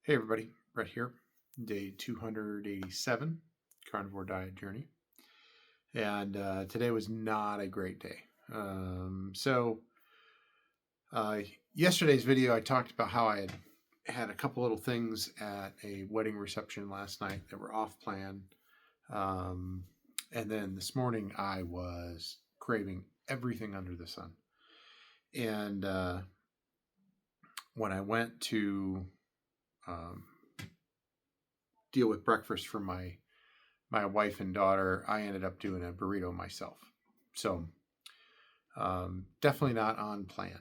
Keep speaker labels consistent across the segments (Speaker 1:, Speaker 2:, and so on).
Speaker 1: Hey everybody, Brett here. Day 287, Carnivore Diet Journey. And today was not a great day. So, uh, Yesterday's video, I talked about how I had a couple little things at a wedding reception last night that were off plan. Um, and then this morning, I was craving everything under the sun. And when I went to um, deal with breakfast for my wife and daughter, I ended up doing a burrito myself. So definitely not on plan.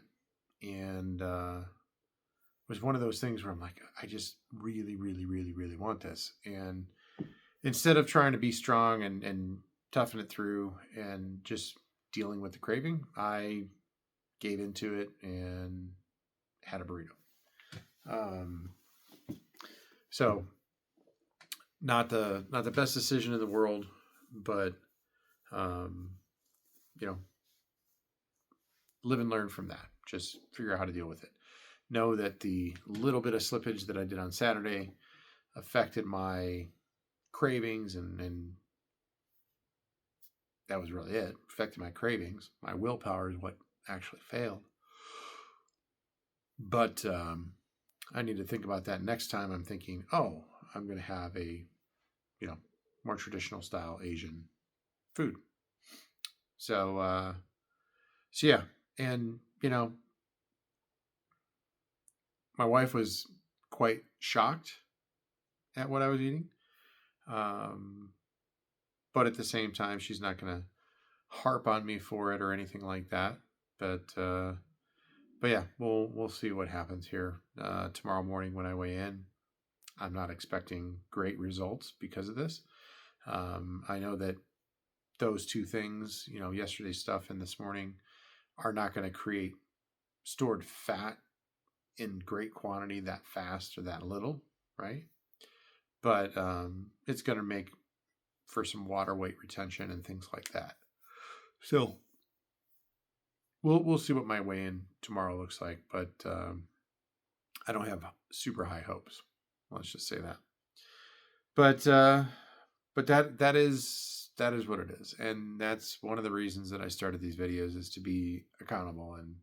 Speaker 1: And it was one of those things where I'm like, I just really, really, really, really want this. And instead of trying to be strong and toughen it through and just dealing with the craving, I gave into it and had a burrito. Um, so not the best decision in the world, but um, you know, live and learn from that. Just figure out how to deal with it. Know that the little bit of slippage that I did on Saturday affected my cravings, and that was really it. Affected my cravings. My willpower is what actually failed. But I need to think about that next time. I'm thinking, oh, I'm going to have a, more traditional style Asian food. So yeah, and my wife was quite shocked at what I was eating. Um, but at the same time, she's not going to harp on me for it or anything like that. But yeah, we'll see what happens here tomorrow morning when I weigh in. I'm not expecting great results because of this. I know that those two things, yesterday's stuff and this morning, are not going to create stored fat in great quantity that fast or that little, right? But it's going to make for some water weight retention and things like that. So we'll see what my weigh in tomorrow looks like, but I don't have super high hopes. Let's just say that. But that is what it is, and that's one of the reasons that I started these videos, is to be accountable and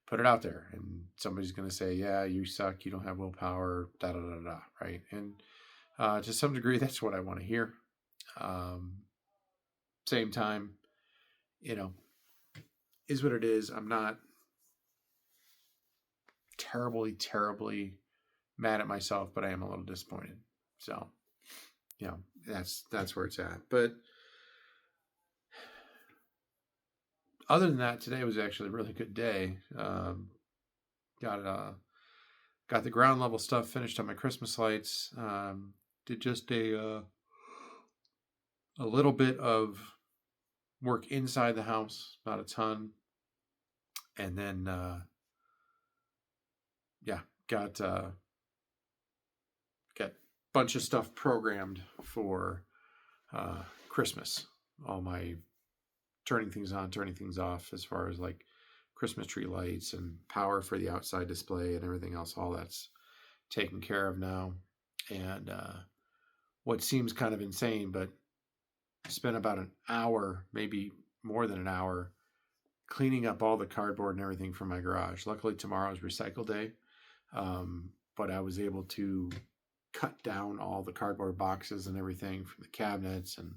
Speaker 1: put it out there. And somebody's going to say, "Yeah, you suck. You don't have willpower." Da da da da. Right? And to some degree, that's what I want to hear. Um, Same time, you know, is what it is. I'm not terribly mad at myself, but I am a little disappointed. So, that's where it's at. But other than that, today was actually a really good day. Got got the ground level stuff finished on my Christmas lights. Did just a little bit of work inside the house, not a ton, and then yeah, got a bunch of stuff programmed for Christmas. All my turning things on, turning things off, as far as like Christmas tree lights and power for the outside display and everything else. All that's taken care of now. And what seems kind of insane, but spent about an hour, maybe more than an hour, cleaning up all the cardboard and everything from my garage. Luckily, tomorrow's recycle day, but I was able to cut down all the cardboard boxes and everything from the cabinets, and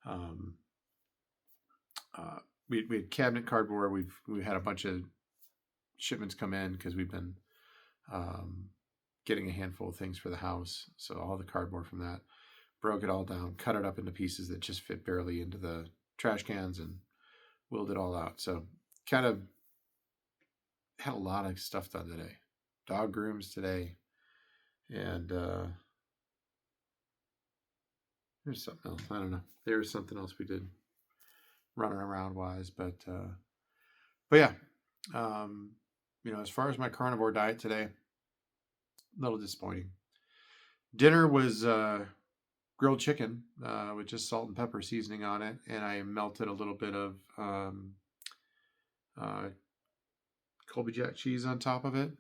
Speaker 1: um, we had cabinet cardboard. We had a bunch of shipments come in because we've been getting a handful of things for the house. So all the cardboard from that, broke it all down, cut it up into pieces that just fit barely into the trash cans, and wheeled it all out. So kind of had a lot of stuff done today. Dog grooms today, and there's something else. I don't know. There's something else we did running around wise, but yeah. As far as my carnivore diet today, a little disappointing. Dinner was grilled chicken with just salt and pepper seasoning on it, and I melted a little bit of uh, Colby Jack cheese on top of it.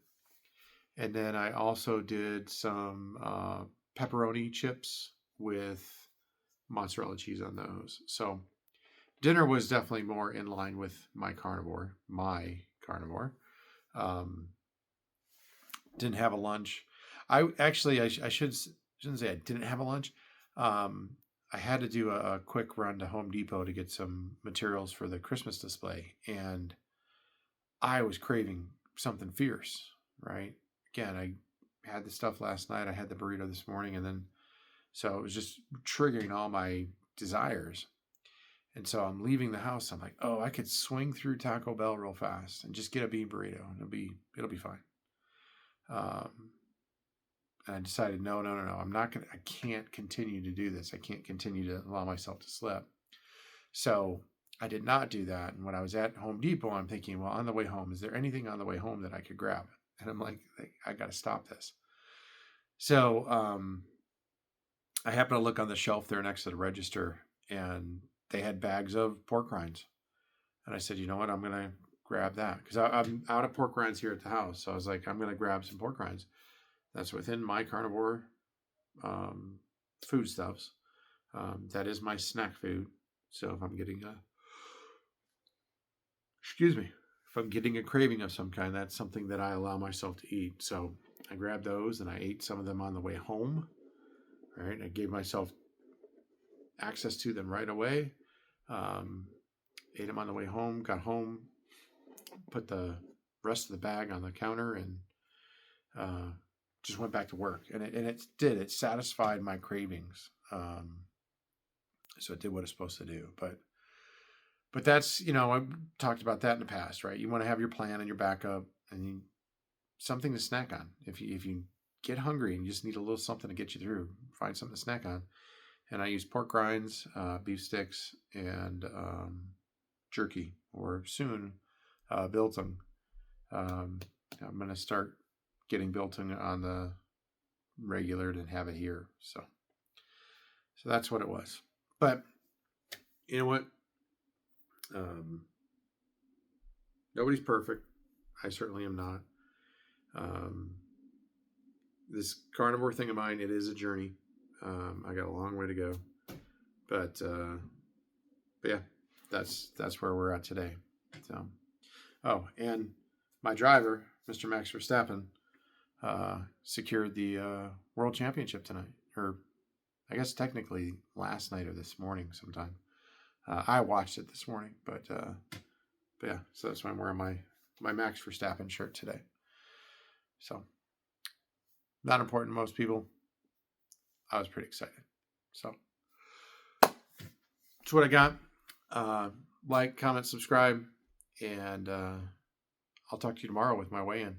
Speaker 1: And then I also did some pepperoni chips with mozzarella cheese on those. So dinner was definitely more in line with my carnivore. Um, didn't have a lunch. I actually, I shouldn't say I didn't have a lunch. Um, I had to do a quick run to Home Depot to get some materials for the Christmas display, and I was craving something fierce. Right? Again, I had the stuff last night. I had the burrito this morning, and then so it was just triggering all my desires. And so I'm leaving the house. I'm like, oh, I could swing through Taco Bell real fast and just get a bean burrito, and it'll be fine. Um, and I decided, no. I'm not gonna. I can't continue to do this. I can't continue to allow myself to slip. So I did not do that. And when I was at Home Depot, I'm thinking, well, on the way home, is there anything on the way home that I could grab? And I'm like, I got to stop this. So I happened to look on the shelf there next to the register, and they had bags of pork rinds. And I said, you know what? I'm going to grab that because I'm out of pork rinds here at the house. So I was like, I'm going to grab some pork rinds. That's within my carnivore foodstuffs. That is my snack food. So if I'm getting if I'm getting a craving of some kind, that's something that I allow myself to eat. So I grabbed those and I ate some of them on the way home. Right. I gave myself access to them right away. Um, ate them on the way home, got home, put the rest of the bag on the counter, and uh, just went back to work. And it satisfied my cravings. So it did what it's supposed to do. But that's, I've talked about that in the past, right? You want to have your plan and your backup and something to snack on. If you get hungry and you just need a little something to get you through, find something to snack on. And I use pork rinds, beef sticks, and jerky, or soon biltong. I'm going to start getting biltong on the regular to have it here. So that's what it was. But you know what? Nobody's perfect. I certainly am not. Um, this carnivore thing of mine, it is a journey. I got a long way to go, but yeah, that's where we're at today. So, oh, and my driver, Mr. Max Verstappen, secured the world championship tonight, or I guess technically last night or this morning sometime. I watched it this morning, but yeah, so that's why I'm wearing my Max Verstappen shirt today. So, not important to most people. I was pretty excited. So, that's what I got. Like, comment, subscribe, and I'll talk to you tomorrow with my weigh-in.